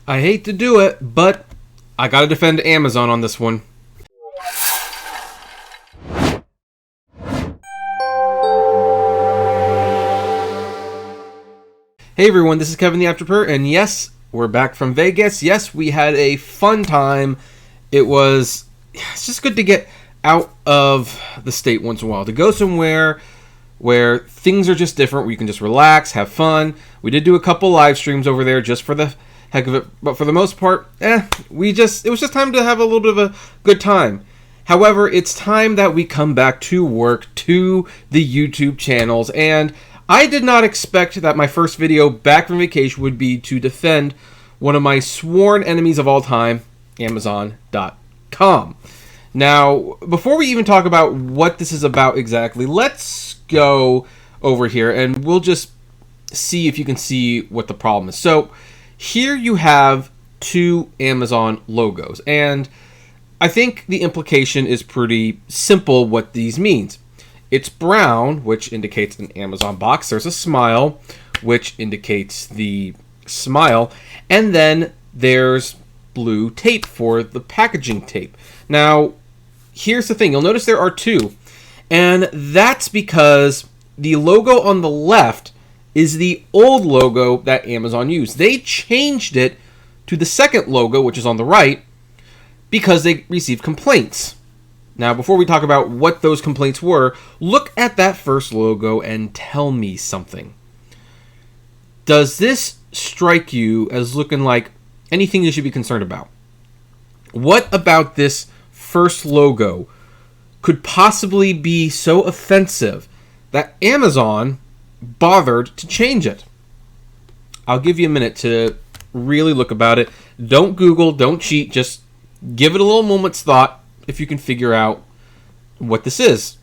I hate to do it, but I gotta defend Amazon on this one. Hey everyone, this is Kevin the Apptrepreneur, and yes, we're back from Vegas. Yes, we had a fun time. It's just good to get out of the state once in a while, to go somewhere where things are just different, where you can just relax, have fun. We did do a couple live streams over there just for the heck of it, but for the most part, it was just time to have a little bit of a good time. However, it's time that we come back to work, to the YouTube channels, and I did not expect that my first video back from vacation would be to defend one of my sworn enemies of all time, Amazon.com. Now, before we even talk about what this is about exactly, let's go over here and we'll just see if you can see what the problem is. So, here you have two Amazon logos, and I think the implication is pretty simple what these means. It's brown, which indicates an Amazon box. There's a smile, which indicates the smile, and then there's blue tape for the packaging tape. Now, here's the thing. You'll notice there are two, and that's because the logo on the left is the old logo that Amazon used. They changed it to the second logo, which is on the right, because they received complaints. Now, before we talk about what those complaints were, look at that first logo and tell me something. Does this strike you as looking like anything you should be concerned about? What about this first logo could possibly be so offensive that Amazon bothered to change it? I'll give you a minute to really look about it. Don't Google, don't cheat, just give it a little moment's thought if you can figure out what this is.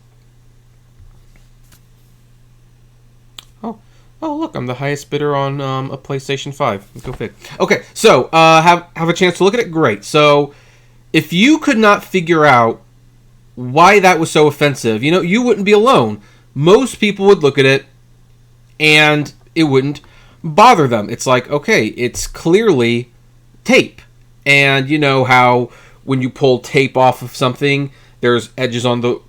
Oh, look, I'm the highest bidder on a PlayStation 5. Go fig. Okay, so have a chance to look at it. Great. So if you could not figure out why that was so offensive, you wouldn't be alone. Most people would look at it and it wouldn't bother them. It's like, okay, it's clearly tape. And you know how when you pull tape off of something, there's edges on the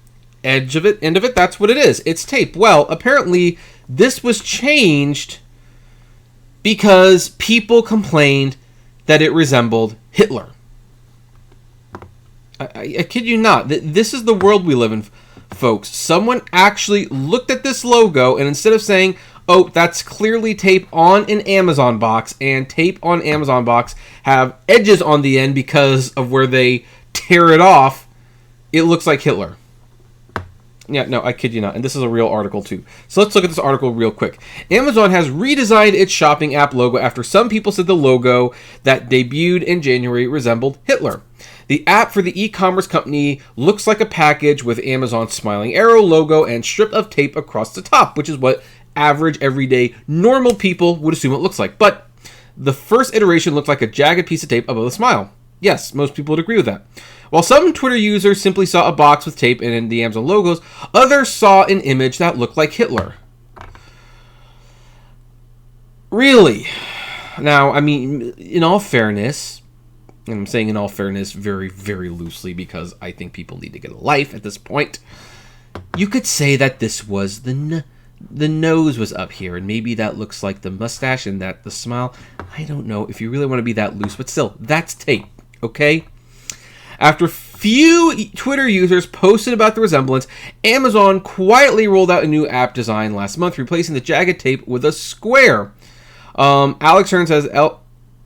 end of it. That's what it is. It's tape. Well, apparently this was changed because people complained that it resembled Hitler. I kid you not. This is the world we live in, folks. Someone actually looked at this logo, and instead of saying, oh, that's clearly tape on an Amazon box, and tape on Amazon box have edges on the end because of where they tear it off, it looks like Hitler. Yeah, no, I kid you not. And this is a real article, too. So let's look at this article real quick. Amazon has redesigned its shopping app logo after some people said the logo that debuted in January resembled Hitler. The app for the e-commerce company looks like a package with Amazon's smiling arrow logo and strip of tape across the top, which is what average, everyday, normal people would assume it looks like. But the first iteration looked like a jagged piece of tape above the smile. Yes, most people would agree with that. While some Twitter users simply saw a box with tape and the Amazon logos, others saw an image that looked like Hitler. Really? Now, I mean, in all fairness, and I'm saying in all fairness very, very loosely because I think people need to get a life at this point, you could say that this was the nose was up here, and maybe that looks like the mustache and that the smile. I don't know if you really want to be that loose, but still, that's tape, okay? After few Twitter users posted about the resemblance, Amazon quietly rolled out a new app design last month, replacing the jagged tape with a square. Alex Hearn says,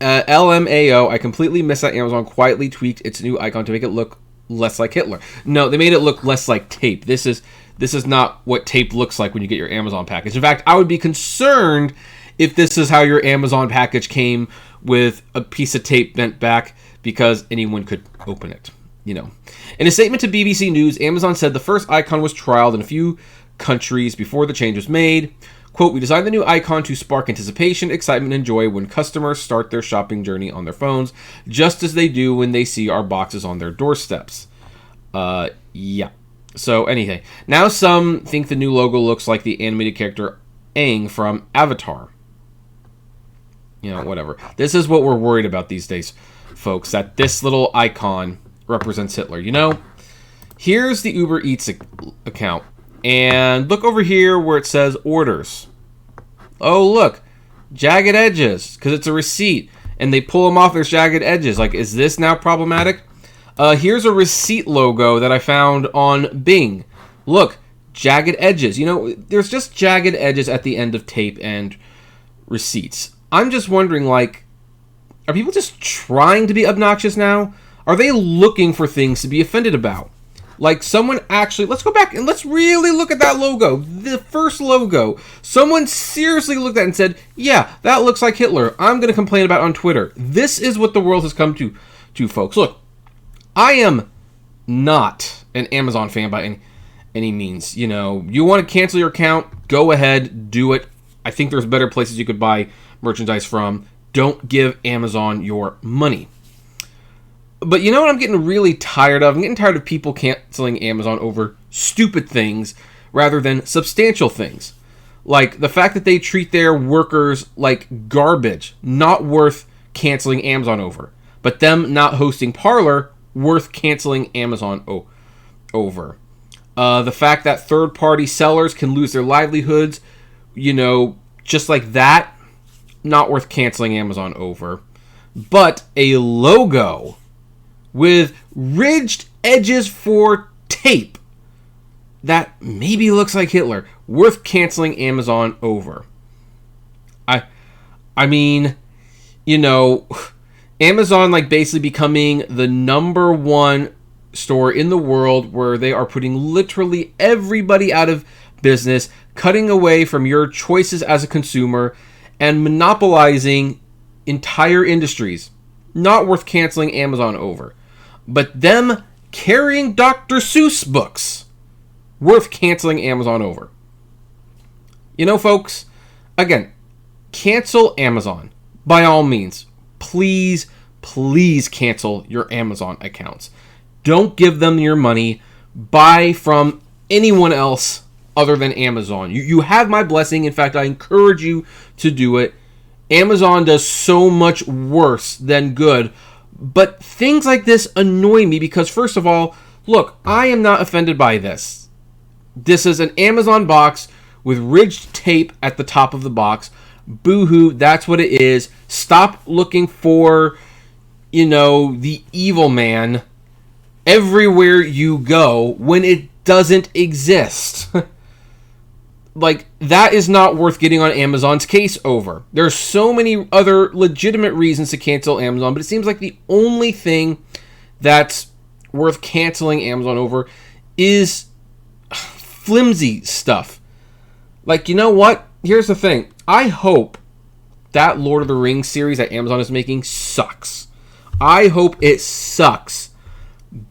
LMAO, I completely missed that Amazon quietly tweaked its new icon to make it look less like Hitler. No, they made it look less like tape. This is not what tape looks like when you get your Amazon package. In fact, I would be concerned if this is how your Amazon package came with a piece of tape bent back, because anyone could open it, In a statement to BBC News, Amazon said the first icon was trialed in a few countries before the change was made. Quote, we designed the new icon to spark anticipation, excitement, and joy when customers start their shopping journey on their phones, just as they do when they see our boxes on their doorsteps. Yeah. So, anything. Now some think the new logo looks like the animated character Aang from Avatar. You know, whatever. This is what we're worried about these days, folks, that this little icon represents Hitler. You know, here's the Uber Eats account. And look over here where it says orders. Oh, look. Jagged edges, because it's a receipt. And they pull them off, there's jagged edges. Like, is this now problematic? Here's a receipt logo that I found on Bing. Look, jagged edges. You know, there's just jagged edges at the end of tape and receipts. I'm just wondering, like, are people just trying to be obnoxious now? Are they looking for things to be offended about? Like, someone actually, let's go back and let's really look at that logo. The first logo. Someone seriously looked at it and said, yeah, that looks like Hitler. I'm going to complain about it on Twitter. This is what the world has come to folks. Look, I am not an Amazon fan by any means. You know, you want to cancel your account, go ahead, do it. I think there's better places you could buy merchandise from. Don't give Amazon your money. But you know what I'm getting really tired of? I'm getting tired of people canceling Amazon over stupid things rather than substantial things. Like the fact that they treat their workers like garbage, not worth canceling Amazon over. But them not hosting Parler, worth canceling Amazon over. The fact that third-party sellers can lose their livelihoods, you know, just like that, not worth canceling Amazon over. But a logo with ridged edges for tape that maybe looks like Hitler, worth canceling Amazon over. I mean, you know, Amazon like basically becoming the number one store in the world where they are putting literally everybody out of business, cutting away from your choices as a consumer, and monopolizing entire industries. Not worth canceling Amazon over. But them carrying Dr. Seuss books, worth canceling Amazon over. You know, folks, again, cancel Amazon. By all means, please, please cancel your Amazon accounts. Don't give them your money. Buy from anyone else other than Amazon. You have my blessing. In fact, I encourage you to do it. Amazon does so much worse than good. But things like this annoy me because, first of all, look, I am not offended by this. This is an Amazon box with ridged tape at the top of the box. Boo-hoo, that's what it is. Stop looking for, you know, the evil man everywhere you go when it doesn't exist. Like, that is not worth getting on Amazon's case over. There's so many other legitimate reasons to cancel Amazon, but it seems like the only thing that's worth canceling Amazon over is flimsy stuff. Like, you know what? Here's the thing. I hope that Lord of the Rings series that Amazon is making sucks. I hope it sucks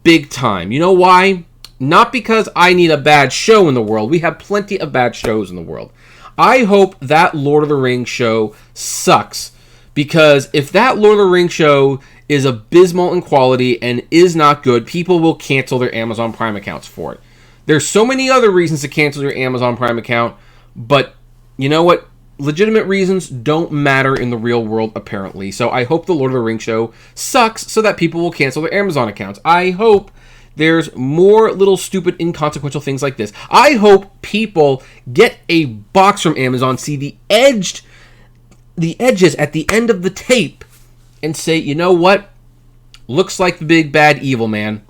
big time. You know why? Not because I need a bad show in the world. We have plenty of bad shows in the world. I hope that Lord of the Rings show sucks. Because if that Lord of the Rings show is abysmal in quality and is not good, people will cancel their Amazon Prime accounts for it. There's so many other reasons to cancel your Amazon Prime account, but you know what? Legitimate reasons don't matter in the real world, apparently. So I hope the Lord of the Rings show sucks so that people will cancel their Amazon accounts. I hope there's more little stupid inconsequential things like this. I hope people get a box from Amazon, see the edges at the end of the tape, and say, you know what? Looks like the big bad evil man.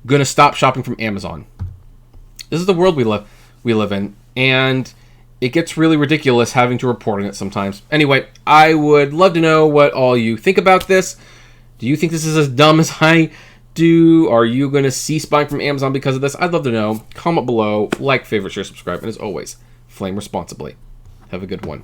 Gonna stop shopping from Amazon. This is the world we live in, and it gets really ridiculous having to report on it sometimes. Anyway, I would love to know what all you think about this. Do you think this is as dumb as I do? Are you going to cease buying from Amazon because of this? I'd love to know. Comment below, like, favorite, share, subscribe, and as always, flame responsibly. Have a good one.